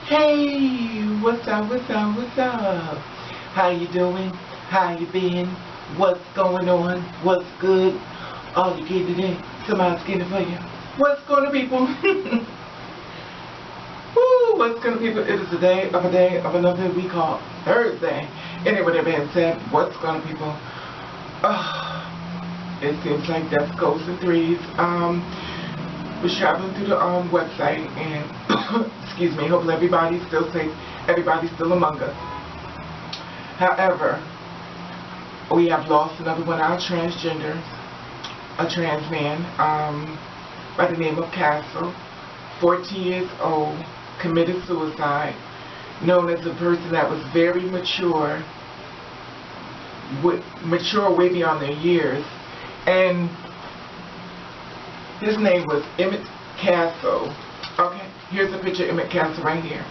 Hey, what's up, what's up, what's up? How you doing? How you been? What's going on? What's good? Oh, you getting it in? Somebody's getting it for you. What's going on, people? Woo, what's going on, people? It is a day of another week called Thursday. Anyway, that being said, what's going on, people? It seems like death goes in threes. Was traveling through the website and excuse me, hopefully everybody's still safe, everybody's still among us. However, we have lost another one of our transgenders, a trans man by the name of Castle, 14 years old, committed suicide, known as a person that was very mature way beyond their years, and his name was Emmett Castle. Okay, here's a picture of Emmett Castle right here.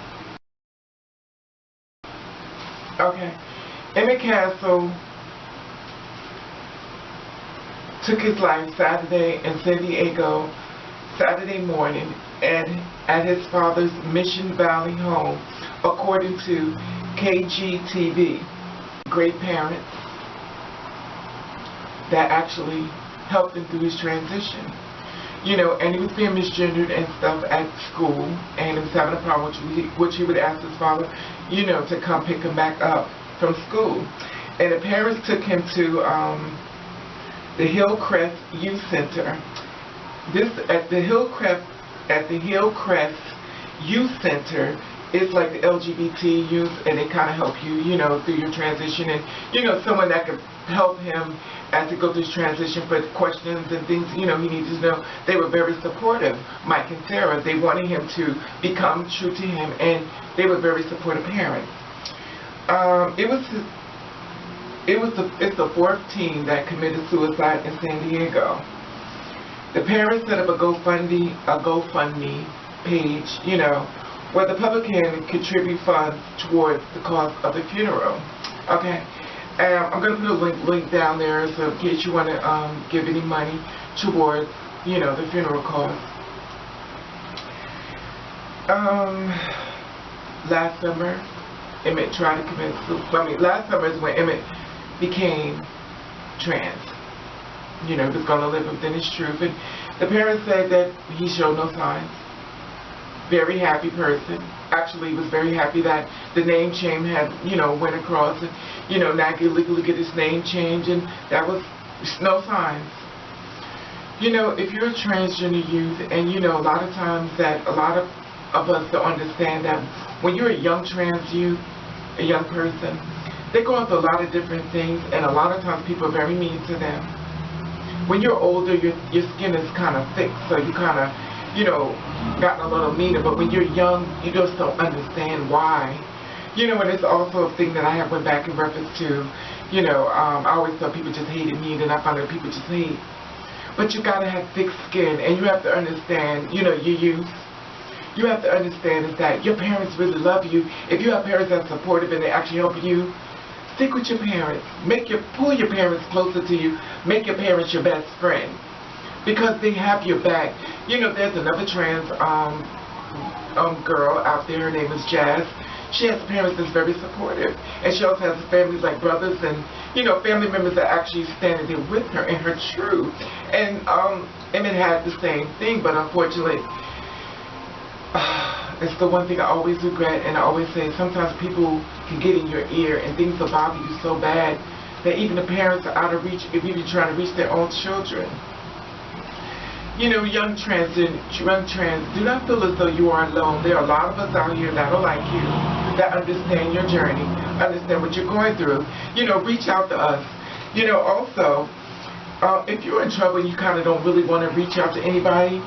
Okay, Emmett Castle took his life Saturday in San Diego, Saturday morning at his father's Mission Valley home, according to KGTV. Great parents that actually helped him through his transition. You know, and he was being misgendered and stuff at school, and he was having a problem, which he would ask his father, you know, to come pick him back up from school. And the parents took him to the Hillcrest Youth Center. At the Hillcrest Youth Center is like the LGBT youth, and they kind of help you, you know, through your transition, and you know, someone that could help him as he goes through his transition for questions and things, you know, he needs to know. They were very supportive, Mike and Sarah. They wanted him to become true to him, and they were very supportive parents. It's the fourth teen that committed suicide in San Diego. The parents set up a GoFundMe page, you know, where the public can contribute funds towards the cost of the funeral. Okay. I'm going to put a link down there, so in case you want to give any money towards, you know, the funeral cost. Last summer, Emmett tried to commit suicide. Last summer is when Emmett became trans. You know, he was going to live within his truth. And the parents said that he showed no signs. Very happy person. Actually, was very happy that the name change had, you know, went across, and you know, now he legally get his name changed, and that was no signs. You know, if you're a transgender youth, and you know, a lot of times that a lot of us don't understand that when you're a young trans youth, a young person, they go through a lot of different things, and a lot of times people are very mean to them. When you're older, your skin is kind of thick, so you kind of, you know, gotten a little meaner, but when you're young, you just don't understand why. You know, and it's also a thing that I have went back in reference to, you know, I always thought people just hated me, and then I found out people just hate. But you gotta have thick skin, and you have to understand, you know, your youth. You have to understand is that your parents really love you. If you have parents that are supportive and they actually help you, stick with your parents. Pull your parents closer to you. Make your parents your best friend, because they have your back. You know, there's another trans girl out there. Her name is Jazz. She has parents that's very supportive, and she also has families like brothers and, you know, family members that actually standing there with her in her truth. And Emmett had the same thing, but unfortunately, it's the one thing I always regret, and I always say sometimes people can get in your ear and things will bother you so bad that even the parents are out of reach if you're trying to reach their own children. You know, young trans, do not feel as though you are alone. There are a lot of us out here that are like you, that understand your journey, understand what you're going through. You know, reach out to us. You know, also, if you're in trouble and you kind of don't really want to reach out to anybody,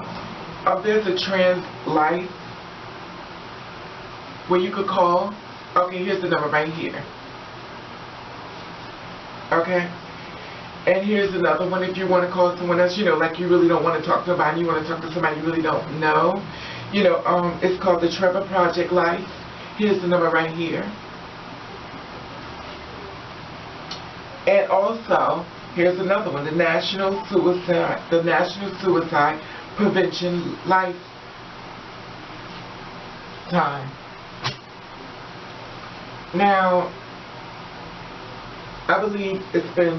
there's a trans life where you could call. Okay, here's the number right here. Okay? And here's another one if you want to call someone else, you know, like you really don't want to talk to somebody, you want to talk to somebody you really don't know. You know, it's called the Trevor Project Life. Here's the number right here. And also, here's another one, the National Suicide Prevention Lifetime. Now, I believe it's been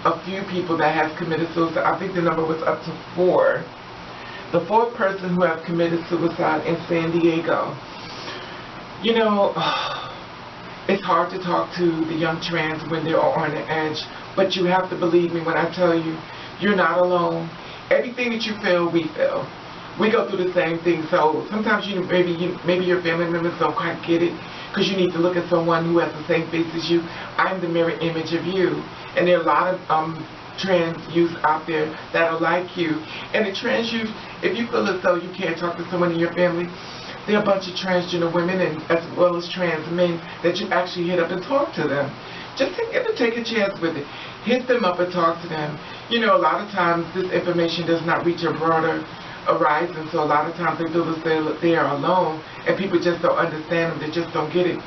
a few people that has committed suicide. I think the number was up to 4. The 4th person who has committed suicide in San Diego. You know, it's hard to talk to the young trans when they're on the edge, but you have to believe me when I tell you, you're not alone. Everything that you feel, we feel. We go through the same thing. So sometimes maybe your family members don't quite get it, because you need to look at someone who has the same face as you. I'm the mirror image of you, and there are a lot of trans youth out there that are like you. And the trans youth, if you feel as though you can't talk to someone in your family, there are a bunch of transgender women and as well as trans men that you actually hit up and talk to them. Just take a chance with it. Hit them up and talk to them. You know, a lot of times this information does not reach a broader horizon, so a lot of times they feel as though they are alone, and people just don't understand them. They just don't get it.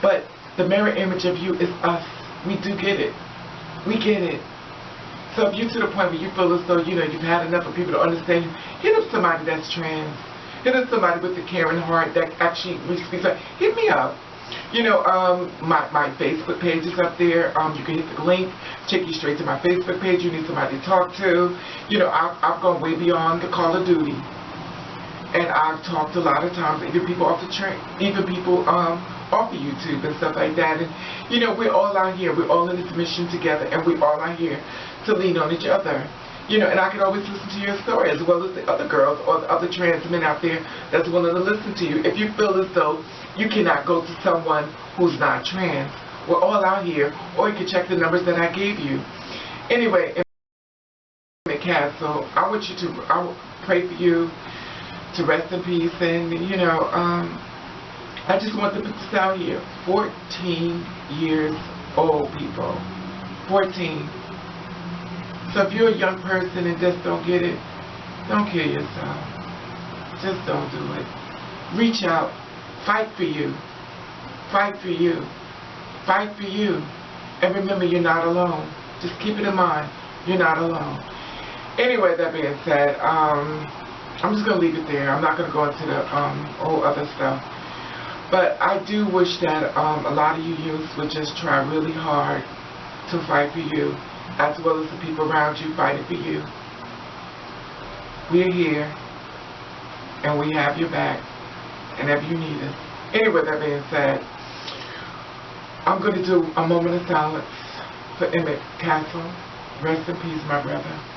But the mirror image of you is us. We do get it. We get it. So if you're to the point where you feel as though, you know, you've had enough of people to understand you, hit up somebody that's trans. Hit up somebody with a caring heart that actually speaks up. Hit me up. You know, my Facebook page is up there. You can hit the link, take you straight to my Facebook page. You need somebody to talk to. You know, I've gone way beyond the Call of Duty. And I've talked a lot of times, even people off the train, even people off of YouTube and stuff like that. And, you know, we're all out here. We're all in this mission together, and we're all out here to lean on each other. You know, and I can always listen to your story, as well as the other girls or the other trans men out there that's willing to listen to you. If you feel as though you cannot go to someone who's not trans, we're all out here, or you can check the numbers that I gave you. Anyway, Emmett Castle, I want you to, I will pray for you to rest in peace, and, you know, I just want to put this out here. 14 years old, people. 14. So if you're a young person and just don't get it, don't kill yourself. Just don't do it. Reach out. Fight for you. Fight for you. Fight for you. And remember, you're not alone. Just keep it in mind. You're not alone. Anyway, that being said, I'm just going to leave it there. I'm not going to go into the whole other stuff. But I do wish that a lot of you youths would just try really hard to fight for you, as well as the people around you fighting for you. We're here, and we have your back, and if you need us. Anyway, that being said, I'm going to do a moment of silence for Emmett Castle. Rest in peace, my brother.